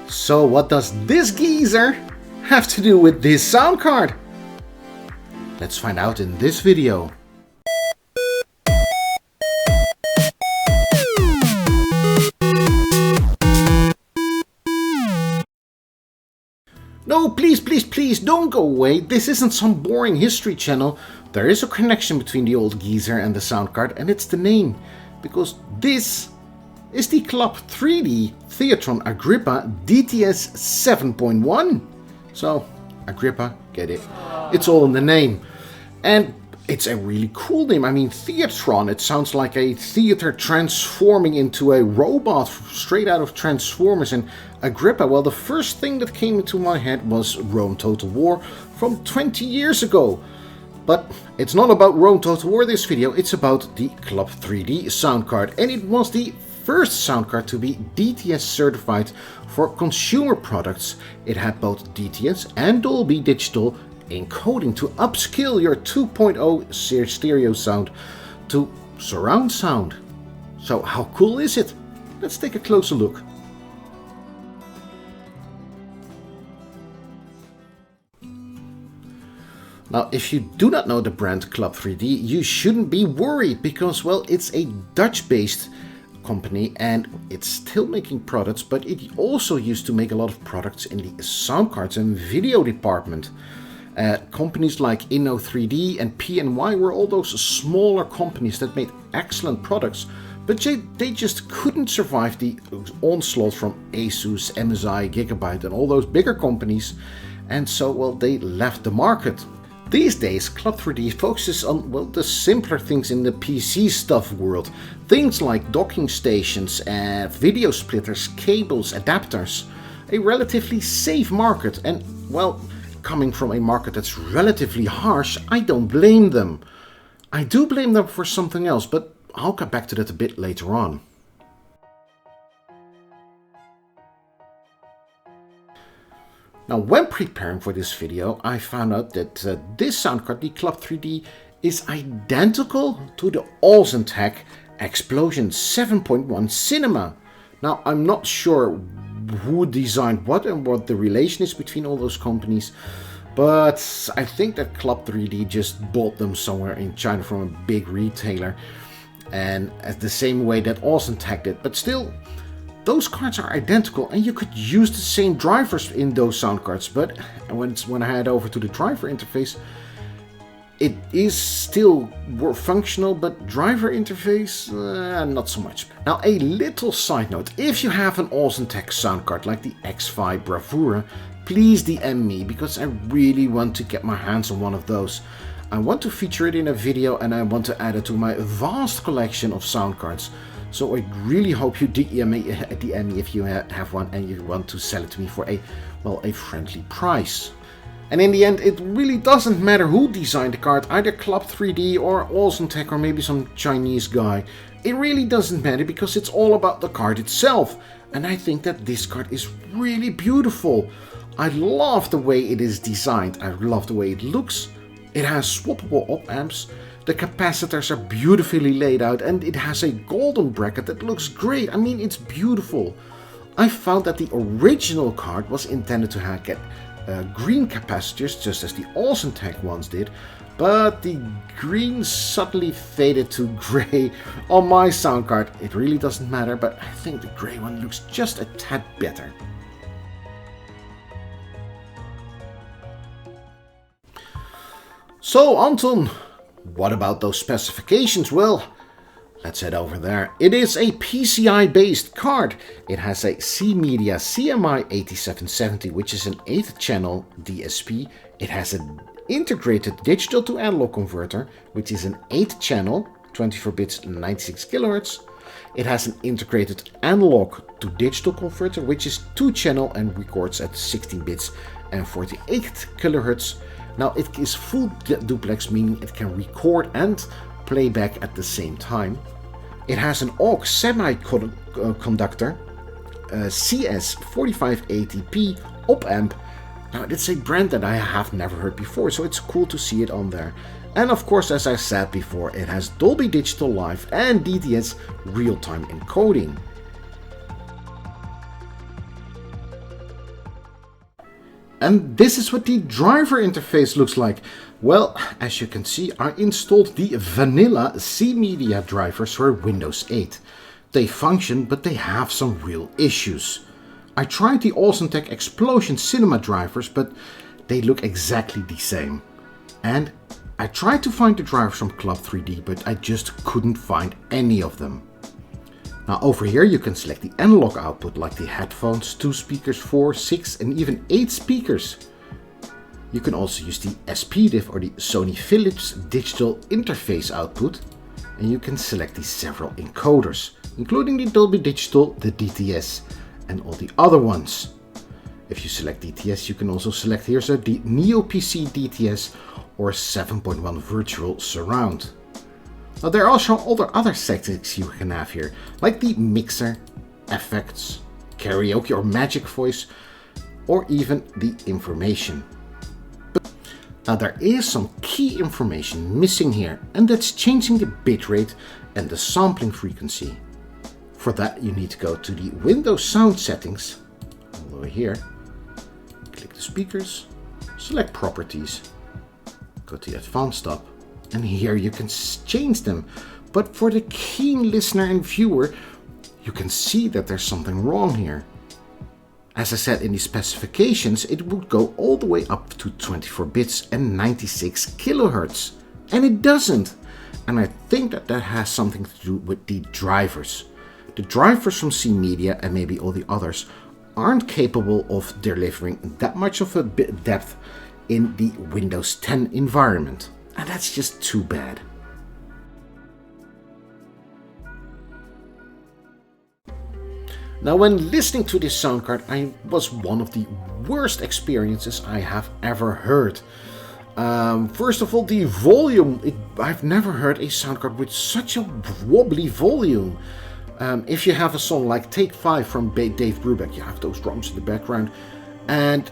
So what does this geezer have to do with this sound card? Let's find out in this video. No, please, don't go away. This isn't some boring history channel. There is a connection between the old geezer and the sound card, and it's the name. Because this is the Club 3D Theatron Agrippa DTS 7.1. So, Agrippa, get it? It's all in the name. And it's a really cool name. I mean, Theatron, it sounds like a theater transforming into a robot straight out of Transformers and Agrippa. Well, the first thing that came into my head was Rome Total War from 20 years ago. But it's not about Rome Total War this video, it's about the Club 3D sound card. And it was the first sound card to be DTS certified for consumer products. It had both DTS and Dolby Digital encoding to upscale your 2.0 stereo sound to surround sound. So how cool is it? Let's take a closer look. Now, if you do not know the brand Club 3D, you shouldn't be worried because, well, it's a Dutch-based company and it's still making products, but it also used to make a lot of products in the sound cards and video department. Companies like Inno3D and PNY were all those smaller companies that made excellent products, but they just couldn't survive the onslaught from Asus, MSI, Gigabyte and all those bigger companies, and so, well, they left the market. These days, Club 3D focuses on, well, the simpler things in the PC stuff world. Things like docking stations, video splitters, cables, adapters. A relatively safe market and, well, coming from a market that's relatively harsh, I don't blame them. I do blame them for something else, but I'll get back to that a bit later on. Now, when preparing for this video, I found out that this sound card, the Club 3D, is identical to the doesnt X-Plosion 7.1 Cinema. Now, I'm not sure who designed what and what the relation is between all those companies, but I think that Club 3D just bought them somewhere in China from a big retailer, and as the same way that doesnt did. But still, those cards are identical and you could use the same drivers in those sound cards, but when I head over to the driver interface, it is still functional, but driver interface, not so much. Now, a little side note, if you have an doesnt sound card like the X5 Bravura, please DM me, because I really want to get my hands on one of those. I want to feature it in a video and I want to add it to my vast collection of sound cards. So I really hope you DM me if you have one and you want to sell it to me for a friendly price. And in the end, it really doesn't matter who designed the card, either Club 3D or doesnt or maybe some Chinese guy. It really doesn't matter because it's all about the card itself. And I think that this card is really beautiful. I love the way it is designed. I love the way it looks. It has swappable op amps. The capacitors are beautifully laid out and it has a golden bracket that looks great. I mean, it's beautiful. I found that the original card was intended to get green capacitors, just as the doesnt ones did, but the green suddenly faded to grey on my sound card. It really doesn't matter, but I think the grey one looks just a tad better. So, Anton, what about those specifications? Well, let's head over there. It is a PCI based card. It has a C-Media CMI 8770, which is an 8th channel DSP. It has an integrated digital to analog converter, which is an 8th channel, 24 bits, 96 kHz. It has an integrated analog to digital converter, which is 2 channel and records at 16 bits and 48 kHz. Now, it is full duplex, meaning it can record and play back at the same time. It has an aux semiconductor CS4580p op amp. Now, it's a brand that I have never heard before, so it's cool to see it on there. And of course, as I said before, it has Dolby Digital Live and DTS real-time encoding. And this is what the driver interface looks like. Well, as you can see, I installed the vanilla C-Media drivers for Windows 8. They function, but they have some real issues. I tried the doesnt X-Plosion cinema drivers, but they look exactly the same. And I tried to find the drivers from Club 3D, but I just couldn't find any of them. Now over here you can select the analog output like the headphones, 2 speakers, 4, 6 and even 8 speakers. You can also use the SPDIF or the Sony Philips digital interface output, and you can select the several encoders, including the Dolby Digital, the DTS and all the other ones. If you select DTS, you can also select here the Neo PC DTS or 7.1 virtual surround. Now there are also other settings you can have here, like the mixer, effects, karaoke or magic voice, or even the information. Now there is some key information missing here, and that's changing the bitrate and the sampling frequency. For that you need to go to the Windows sound settings, all the way here, click the speakers, select properties, go to the advanced tab, and here you can change them. But for the keen listener and viewer, you can see that there's something wrong here. As I said in the specifications, it would go all the way up to 24 bits and 96 kilohertz. And it doesn't. And I think that has something to do with the drivers. The drivers from C-Media and maybe all the others aren't capable of delivering that much of a bit depth in the Windows 10 environment. And that's just too bad. Now when listening to this sound card, I was one of the worst experiences I have ever heard. First of all, the volume. I've never heard a sound card with such a wobbly volume. If you have a song like Take 5 from Dave Brubeck, you have those drums in the background, and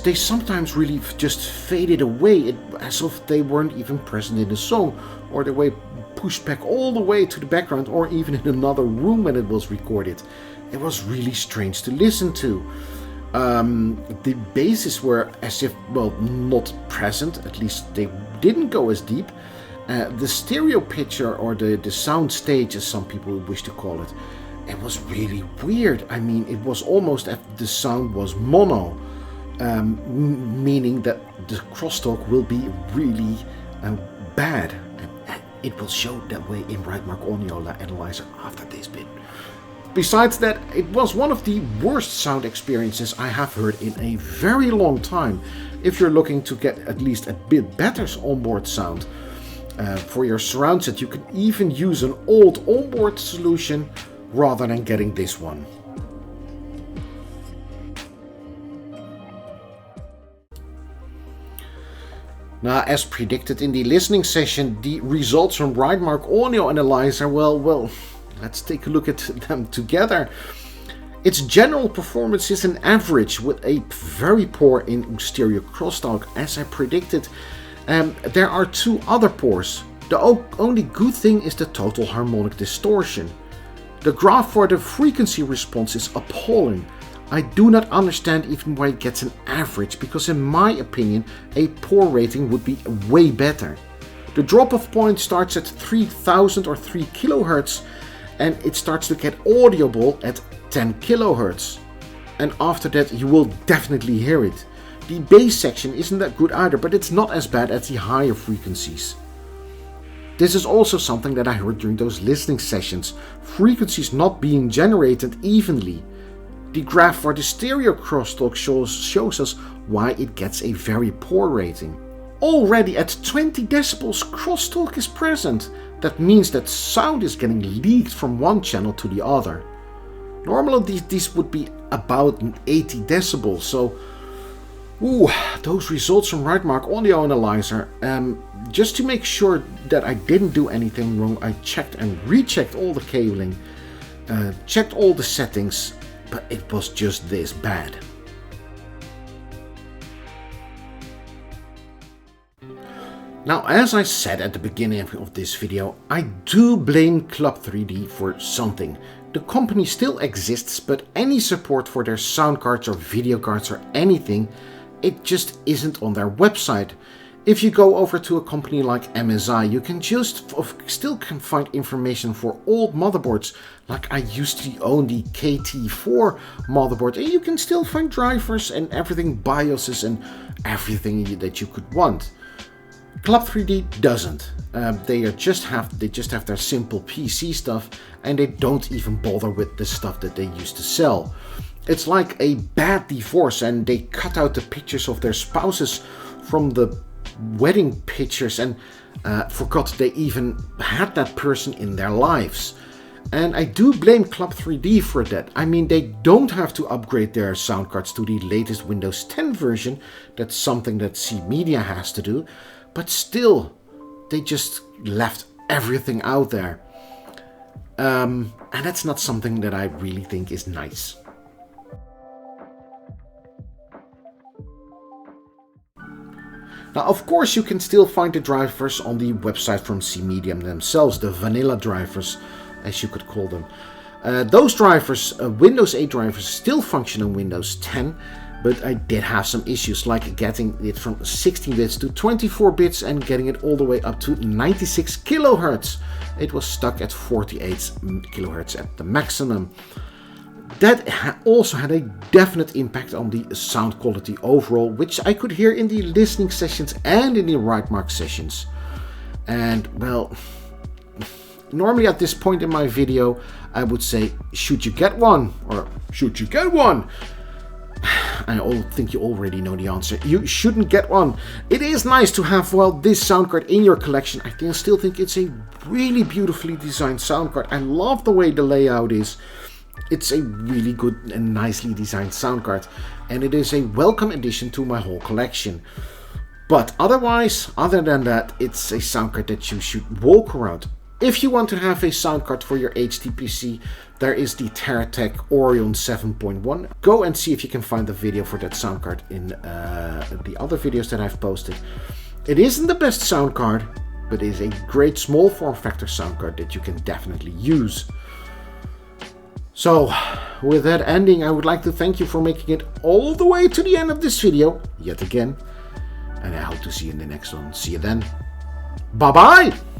they sometimes really just faded away, as if they weren't even present in the song, or they were pushed back all the way to the background, or even in another room when it was recorded. It was really strange to listen to. The basses were as if, well, not present, at least they didn't go as deep. The stereo picture, or the sound stage as some people wish to call it, it was really weird. I mean, it was almost as if the sound was mono, meaning that the crosstalk will be really bad. And it will show that way in Rightmark Audio Analyzer after this bit. Besides that, it was one of the worst sound experiences I have heard in a very long time. If you're looking to get at least a bit better onboard sound for your surround set, you can even use an old onboard solution rather than getting this one. Now, as predicted in the listening session, the results from Rightmark Audio Analyzer, well, let's take a look at them together. Its general performance is an average with a very poor in stereo crosstalk, as I predicted. There are 2 other poors. The only good thing is the total harmonic distortion. The graph for the frequency response is appalling. I do not understand even why it gets an average, because in my opinion a poor rating would be way better. The drop-off point starts at 3000 or 3 kilohertz, and it starts to get audible at 10 kilohertz. And after that you will definitely hear it. The bass section isn't that good either, but it's not as bad as the higher frequencies. This is also something that I heard during those listening sessions, frequencies not being generated evenly. The graph for the stereo crosstalk shows us why it gets a very poor rating. Already at 20 decibels crosstalk is present. That means that sound is getting leaked from one channel to the other. Normally these would be about 80 decibels, so those results from Rightmark Audio Analyzer. Just to make sure that I didn't do anything wrong, I checked and rechecked all the cabling, checked all the settings, but it was just this bad. Now, as I said at the beginning of this video, I do blame Club 3D for something. The company still exists, but any support for their sound cards or video cards or anything it just isn't on their website. If you go over to a company like MSI, you can still find information for old motherboards. Like I used to own the KT4 motherboard, and you can still find drivers and everything, BIOSes and everything that you could want. Club 3D doesn't. They just have their simple PC stuff, and they don't even bother with the stuff that they used to sell. It's like a bad divorce, and they cut out the pictures of their spouses from the wedding pictures and forgot they even had that person in their lives. And I do blame Club 3D for that. I mean, they don't have to upgrade their sound cards to the latest Windows 10 version. That's something that C-Media has to do. But still, they just left everything out there. And that's not something that I really think is nice. Now, of course, you can still find the drivers on the website from C-Media themselves, the vanilla drivers, as you could call them. Those drivers, Windows 8 drivers, still function on Windows 10, but I did have some issues, like getting it from 16 bits to 24 bits and getting it all the way up to 96 kilohertz. It was stuck at 48 kilohertz at the maximum. That also had a definite impact on the sound quality overall, which I could hear in the listening sessions and in the write mark sessions. And well, normally at this point in my video, I would say, should you get one? Or should you get one? I think you already know the answer. You shouldn't get one. It is nice to have, well, this sound card in your collection. I still think it's a really beautifully designed sound card. I love the way the layout is. It's a really good and nicely designed sound card, and it is a welcome addition to my whole collection. But otherwise, other than that, it's a sound card that you should walk around. If you want to have a sound card for your HTPC, there is the Teratech Orion 7.1. Go and see if you can find the video for that sound card in the other videos that I've posted. It isn't the best sound card, but it is a great small form factor sound card that you can definitely use. So, with that ending, I would like to thank you for making it all the way to the end of this video, yet again. And I hope to see you in the next one. See you then. Bye-bye!